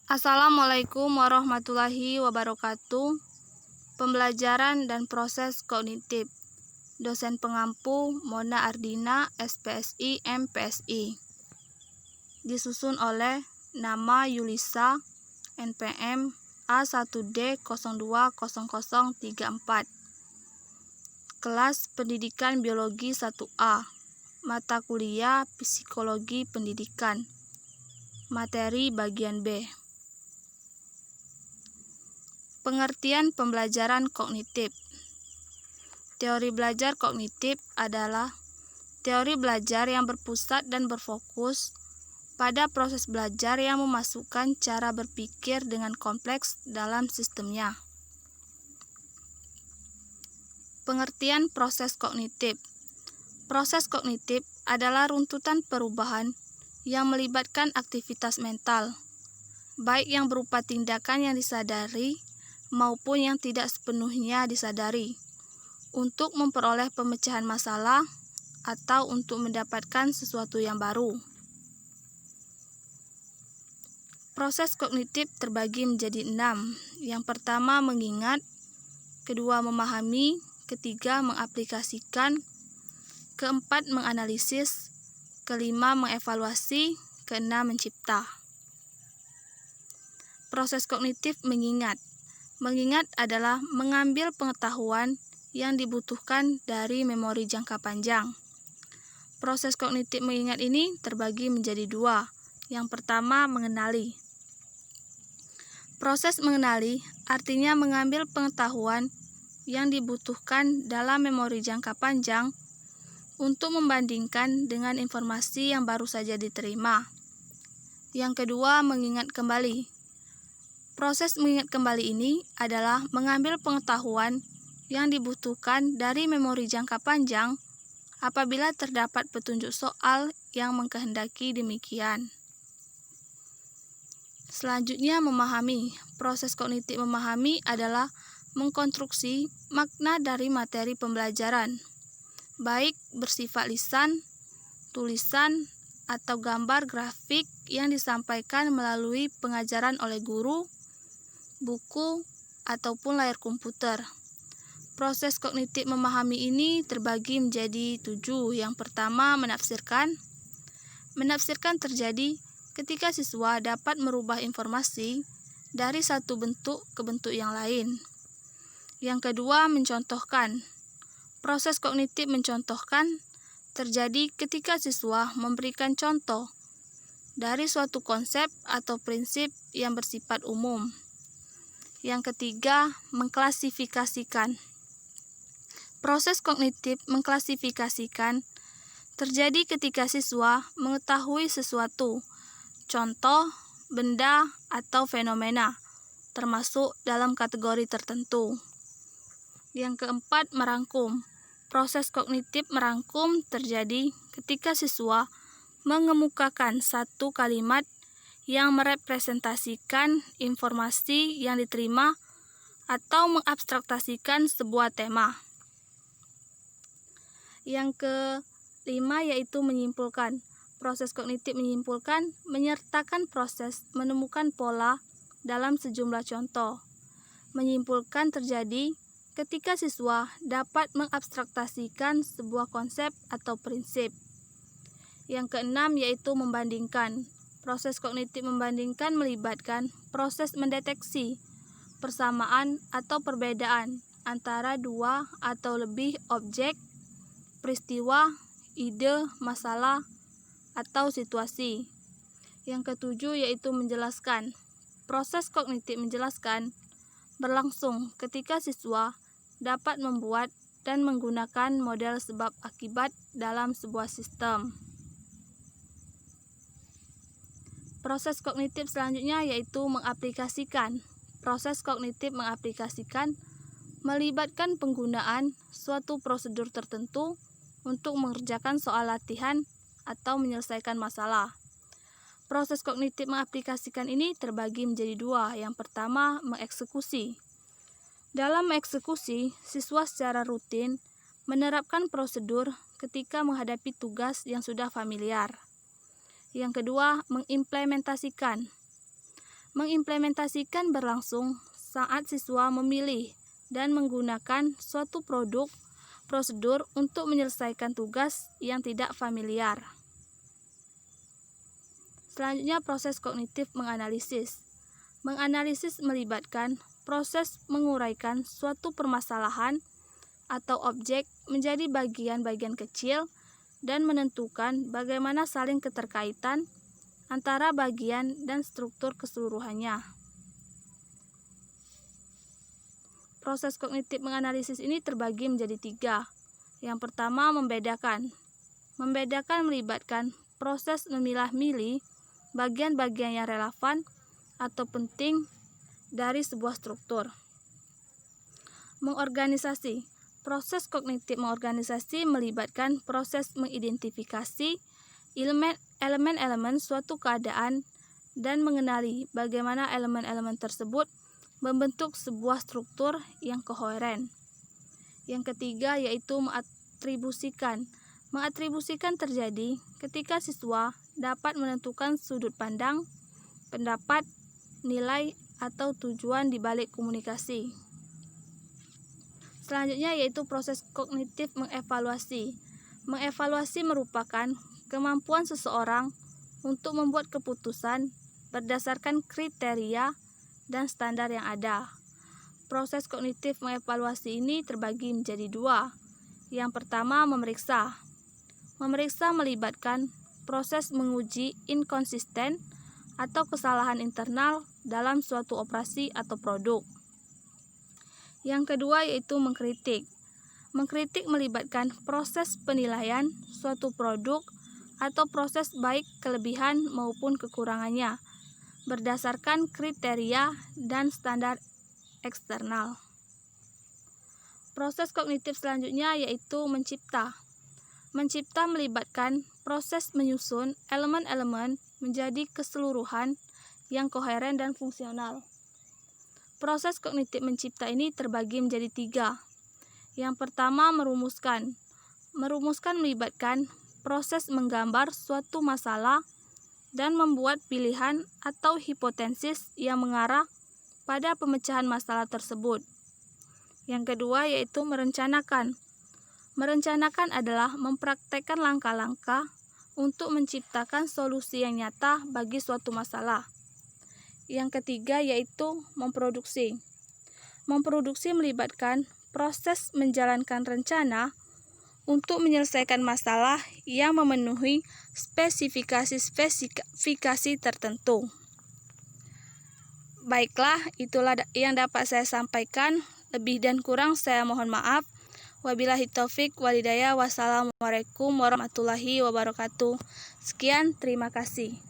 Assalamualaikum warahmatullahi wabarakatuh. Pembelajaran dan proses kognitif. Dosen pengampu Mona Ardina, SPSI, MPSI. Disusun oleh nama Yulisa, NPM A1D020034. Kelas Pendidikan Biologi 1A. Mata kuliah Psikologi Pendidikan. Materi bagian B. Pengertian pembelajaran kognitif. Teori belajar kognitif adalah teori belajar yang berpusat dan berfokus pada proses belajar yang memasukkan cara berpikir dengan kompleks dalam sistemnya. Pengertian proses kognitif. Proses kognitif adalah runtutan perubahan yang melibatkan aktivitas mental, baik yang berupa tindakan yang disadari maupun yang tidak sepenuhnya disadari, untuk memperoleh pemecahan masalah atau untuk mendapatkan sesuatu yang baru. Proses kognitif terbagi menjadi 6. Yang pertama mengingat, kedua memahami, ketiga mengaplikasikan, keempat menganalisis, kelima mengevaluasi, keenam mencipta. Proses kognitif mengingat. Mengingat adalah mengambil pengetahuan yang dibutuhkan dari memori jangka panjang. Proses kognitif mengingat ini terbagi menjadi 2. Yang pertama mengenali. Proses mengenali artinya mengambil pengetahuan yang dibutuhkan dalam memori jangka panjang untuk membandingkan dengan informasi yang baru saja diterima. Yang kedua mengingat kembali. Proses mengingat kembali ini adalah mengambil pengetahuan yang dibutuhkan dari memori jangka panjang apabila terdapat petunjuk soal yang mengkehendaki demikian. Selanjutnya memahami. Proses kognitif memahami adalah mengkonstruksi makna dari materi pembelajaran, baik bersifat lisan, tulisan, atau gambar grafik yang disampaikan melalui pengajaran oleh guru, buku, ataupun layar komputer. Proses kognitif memahami ini terbagi menjadi 7. Yang pertama, menafsirkan. Menafsirkan terjadi ketika siswa dapat merubah informasi dari satu bentuk ke bentuk yang lain. Yang kedua, mencontohkan. Proses kognitif mencontohkan terjadi ketika siswa memberikan contoh dari suatu konsep atau prinsip yang bersifat umum. Yang ketiga, mengklasifikasikan. Proses kognitif mengklasifikasikan terjadi ketika siswa mengetahui sesuatu, contoh, benda, atau fenomena, termasuk dalam kategori tertentu. Yang keempat, merangkum. Proses kognitif merangkum terjadi ketika siswa mengemukakan satu kalimat yang merepresentasikan informasi yang diterima atau mengabstraktasikan sebuah tema. Yang kelima yaitu menyimpulkan. Proses kognitif menyimpulkan menyertakan proses menemukan pola dalam sejumlah contoh. Menyimpulkan terjadi ketika siswa dapat mengabstraktasikan sebuah konsep atau prinsip. Yang keenam yaitu membandingkan. Proses kognitif membandingkan melibatkan proses mendeteksi persamaan atau perbedaan antara dua atau lebih objek, peristiwa, ide, masalah, atau situasi. Yang ketujuh yaitu menjelaskan. Proses kognitif menjelaskan berlangsung ketika siswa dapat membuat dan menggunakan model sebab akibat dalam sebuah sistem. Proses kognitif selanjutnya yaitu mengaplikasikan. Proses kognitif mengaplikasikan melibatkan penggunaan suatu prosedur tertentu untuk mengerjakan soal latihan atau menyelesaikan masalah. Proses kognitif mengaplikasikan ini terbagi menjadi 2. Yang pertama, mengeksekusi. Dalam mengeksekusi, siswa secara rutin menerapkan prosedur ketika menghadapi tugas yang sudah familiar. Yang kedua, mengimplementasikan. Mengimplementasikan berlangsung saat siswa memilih dan menggunakan suatu prosedur untuk menyelesaikan tugas yang tidak familiar. Selanjutnya, proses kognitif menganalisis. Menganalisis melibatkan proses menguraikan suatu permasalahan atau objek menjadi bagian-bagian kecil dan menentukan bagaimana saling keterkaitan antara bagian dan struktur keseluruhannya. Proses kognitif menganalisis ini terbagi menjadi 3. Yang pertama, membedakan. Membedakan melibatkan proses memilah-milih bagian-bagian yang relevan atau penting dari sebuah struktur. Mengorganisasi. Proses kognitif mengorganisasi melibatkan proses mengidentifikasi elemen-elemen suatu keadaan dan mengenali bagaimana elemen-elemen tersebut membentuk sebuah struktur yang koheren. Yang ketiga yaitu mengatribusikan. Mengatribusikan terjadi ketika siswa dapat menentukan sudut pandang, pendapat, nilai, atau tujuan di balik komunikasi. Selanjutnya yaitu proses kognitif mengevaluasi. Mengevaluasi merupakan kemampuan seseorang untuk membuat keputusan berdasarkan kriteria dan standar yang ada. Proses kognitif mengevaluasi ini terbagi menjadi 2. Yang pertama, memeriksa. Memeriksa melibatkan proses menguji inkonsisten atau kesalahan internal dalam suatu operasi atau produk. Yang kedua yaitu mengkritik. Mengkritik melibatkan proses penilaian suatu produk atau proses baik kelebihan maupun kekurangannya berdasarkan kriteria dan standar eksternal. Proses kognitif selanjutnya yaitu mencipta. Mencipta melibatkan proses menyusun elemen-elemen menjadi keseluruhan yang koheren dan fungsional. Proses kognitif mencipta ini terbagi menjadi 3. Yang pertama, merumuskan. Merumuskan melibatkan proses menggambar suatu masalah dan membuat pilihan atau hipotesis yang mengarah pada pemecahan masalah tersebut. Yang kedua yaitu merencanakan. Merencanakan adalah mempraktekkan langkah-langkah untuk menciptakan solusi yang nyata bagi suatu masalah. Yang ketiga yaitu memproduksi. Memproduksi melibatkan proses menjalankan rencana untuk menyelesaikan masalah yang memenuhi spesifikasi tertentu. Baiklah, itulah yang dapat saya sampaikan. Lebih dan kurang saya mohon maaf. Wabillahi taufik walhidayah. Wassalamualaikum warahmatullahi wabarakatuh. Sekian, terima kasih.